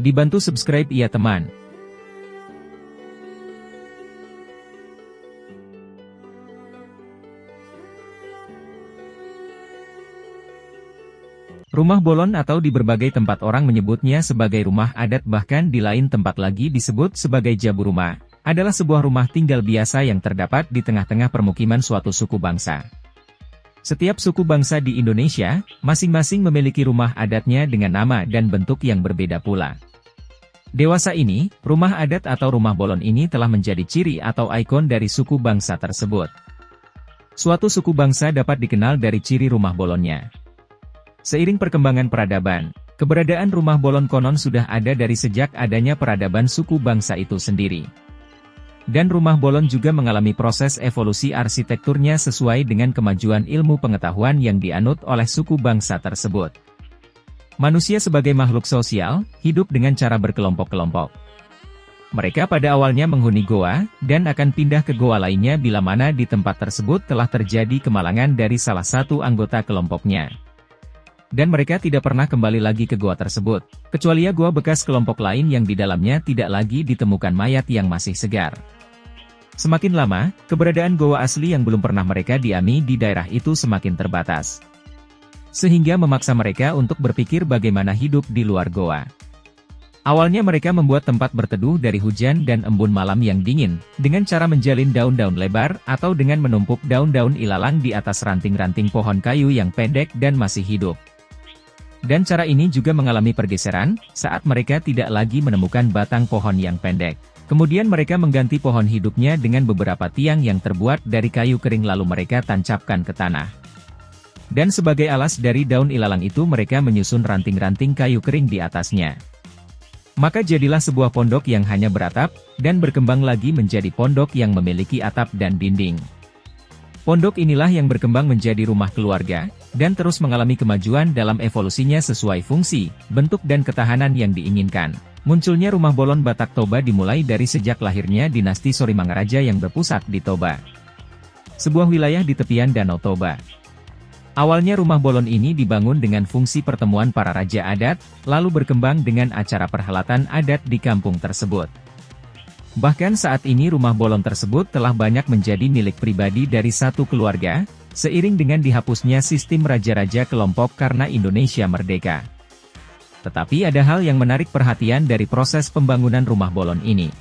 Dibantu subscribe ya teman. Rumah bolon atau di berbagai tempat orang menyebutnya sebagai rumah adat, bahkan di lain tempat lagi disebut sebagai jabu rumah, adalah sebuah rumah tinggal biasa yang terdapat di tengah-tengah permukiman suatu suku bangsa. Setiap suku bangsa di Indonesia, masing-masing memiliki rumah adatnya dengan nama dan bentuk yang berbeda pula. Dewasa ini, rumah adat atau rumah bolon ini telah menjadi ciri atau ikon dari suku bangsa tersebut. Suatu suku bangsa dapat dikenal dari ciri rumah bolonnya. Seiring perkembangan peradaban, keberadaan rumah bolon konon sudah ada dari sejak adanya peradaban suku bangsa itu sendiri. Dan rumah bolon juga mengalami proses evolusi arsitekturnya sesuai dengan kemajuan ilmu pengetahuan yang dianut oleh suku bangsa tersebut. Manusia sebagai makhluk sosial, hidup dengan cara berkelompok-kelompok. Mereka pada awalnya menghuni goa, dan akan pindah ke goa lainnya bila mana di tempat tersebut telah terjadi kemalangan dari salah satu anggota kelompoknya. Dan mereka tidak pernah kembali lagi ke goa tersebut, kecuali goa bekas kelompok lain yang di dalamnya tidak lagi ditemukan mayat yang masih segar. Semakin lama, keberadaan goa asli yang belum pernah mereka diami di daerah itu semakin terbatas. Sehingga memaksa mereka untuk berpikir bagaimana hidup di luar goa. Awalnya mereka membuat tempat berteduh dari hujan dan embun malam yang dingin, dengan cara menjalin daun-daun lebar atau dengan menumpuk daun-daun ilalang di atas ranting-ranting pohon kayu yang pendek dan masih hidup. Dan cara ini juga mengalami pergeseran, saat mereka tidak lagi menemukan batang pohon yang pendek. Kemudian mereka mengganti pohon hidupnya dengan beberapa tiang yang terbuat dari kayu kering lalu mereka tancapkan ke tanah. Dan sebagai alas dari daun ilalang itu mereka menyusun ranting-ranting kayu kering di atasnya. Maka jadilah sebuah pondok yang hanya beratap, dan berkembang lagi menjadi pondok yang memiliki atap dan dinding. Pondok inilah yang berkembang menjadi rumah keluarga, dan terus mengalami kemajuan dalam evolusinya sesuai fungsi, bentuk dan ketahanan yang diinginkan. Munculnya rumah bolon Batak Toba dimulai dari sejak lahirnya dinasti Sorimangaraja yang berpusat di Toba, sebuah wilayah di tepian Danau Toba. Awalnya rumah bolon ini dibangun dengan fungsi pertemuan para raja adat, lalu berkembang dengan acara perhelatan adat di kampung tersebut. Bahkan saat ini rumah bolon tersebut telah banyak menjadi milik pribadi dari satu keluarga, seiring dengan dihapusnya sistem raja-raja kelompok karena Indonesia merdeka. Tetapi ada hal yang menarik perhatian dari proses pembangunan rumah bolon ini.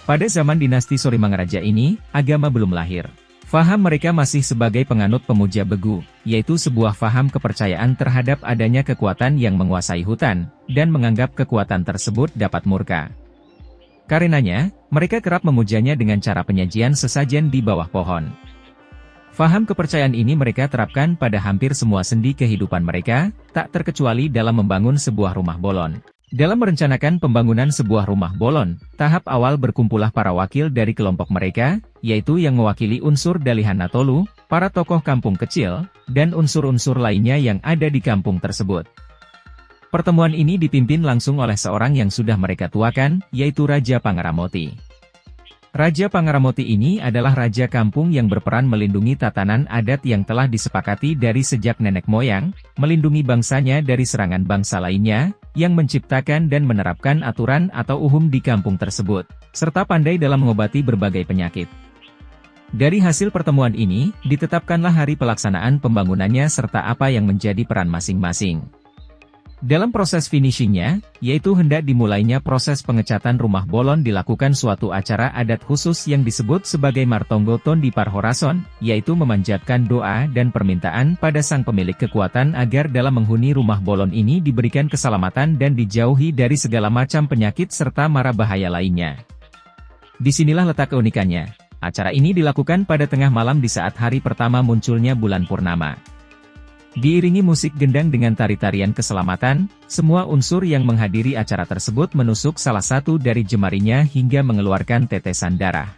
Pada zaman dinasti Sorimangaraja ini, agama belum lahir. Faham mereka masih sebagai penganut pemuja begu, yaitu sebuah faham kepercayaan terhadap adanya kekuatan yang menguasai hutan, dan menganggap kekuatan tersebut dapat murka. Karenanya, mereka kerap memujanya dengan cara penyajian sesajen di bawah pohon. Faham kepercayaan ini mereka terapkan pada hampir semua sendi kehidupan mereka, tak terkecuali dalam membangun sebuah rumah bolon. Dalam merencanakan pembangunan sebuah rumah bolon, tahap awal berkumpullah para wakil dari kelompok mereka, yaitu yang mewakili unsur Dalihan Natolu, para tokoh kampung kecil, dan unsur-unsur lainnya yang ada di kampung tersebut. Pertemuan ini dipimpin langsung oleh seorang yang sudah mereka tuakan, yaitu Raja Pangaramoti. Raja Pangaramoti ini adalah raja kampung yang berperan melindungi tatanan adat yang telah disepakati dari sejak nenek moyang, melindungi bangsanya dari serangan bangsa lainnya, yang menciptakan dan menerapkan aturan atau uhum di kampung tersebut, serta pandai dalam mengobati berbagai penyakit. Dari hasil pertemuan ini, ditetapkanlah hari pelaksanaan pembangunannya serta apa yang menjadi peran masing-masing. Dalam proses finishingnya, yaitu hendak dimulainya proses pengecatan rumah bolon dilakukan suatu acara adat khusus yang disebut sebagai Martonggo Tondi Parhorason, yaitu memanjatkan doa dan permintaan pada sang pemilik kekuatan agar dalam menghuni rumah bolon ini diberikan keselamatan dan dijauhi dari segala macam penyakit serta mara bahaya lainnya. Disinilah letak keunikannya. Acara ini dilakukan pada tengah malam di saat hari pertama munculnya bulan purnama. Diiringi musik gendang dengan tari-tarian keselamatan, semua unsur yang menghadiri acara tersebut menusuk salah satu dari jemarinya hingga mengeluarkan tetesan darah.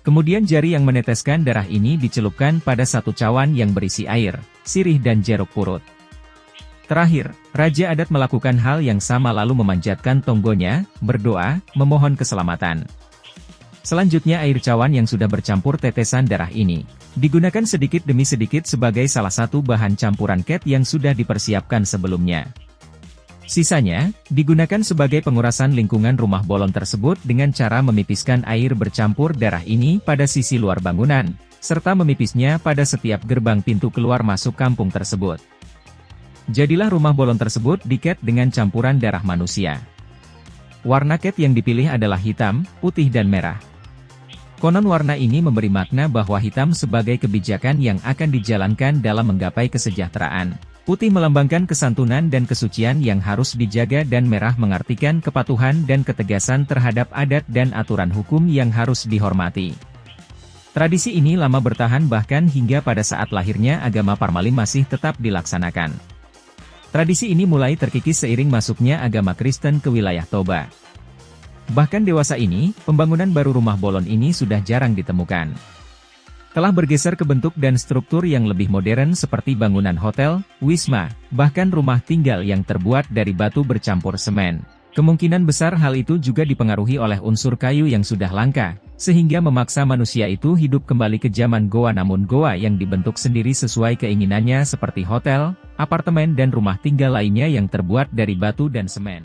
Kemudian jari yang meneteskan darah ini dicelupkan pada satu cawan yang berisi air, sirih dan jeruk purut. Terakhir, Raja Adat melakukan hal yang sama lalu memanjatkan tonggonya, berdoa, memohon keselamatan. Selanjutnya air cawan yang sudah bercampur tetesan darah ini digunakan sedikit demi sedikit sebagai salah satu bahan campuran ket yang sudah dipersiapkan sebelumnya. Sisanya, digunakan sebagai pengurasan lingkungan rumah bolon tersebut dengan cara memipiskan air bercampur darah ini pada sisi luar bangunan, serta memipisnya pada setiap gerbang pintu keluar masuk kampung tersebut. Jadilah rumah bolon tersebut diket dengan campuran darah manusia. Warna cat yang dipilih adalah hitam, putih dan merah. Konon warna ini memberi makna bahwa hitam sebagai kebijakan yang akan dijalankan dalam menggapai kesejahteraan. Putih melambangkan kesantunan dan kesucian yang harus dijaga dan merah mengartikan kepatuhan dan ketegasan terhadap adat dan aturan hukum yang harus dihormati. Tradisi ini lama bertahan bahkan hingga pada saat lahirnya agama Parmalim masih tetap dilaksanakan. Tradisi ini mulai terkikis seiring masuknya agama Kristen ke wilayah Toba. Bahkan dewasa ini, pembangunan baru rumah bolon ini sudah jarang ditemukan. Telah bergeser ke bentuk dan struktur yang lebih modern seperti bangunan hotel, wisma, bahkan rumah tinggal yang terbuat dari batu bercampur semen. Kemungkinan besar hal itu juga dipengaruhi oleh unsur kayu yang sudah langka, sehingga memaksa manusia itu hidup kembali ke zaman goa, namun goa yang dibentuk sendiri sesuai keinginannya seperti hotel, apartemen dan rumah tinggal lainnya yang terbuat dari batu dan semen.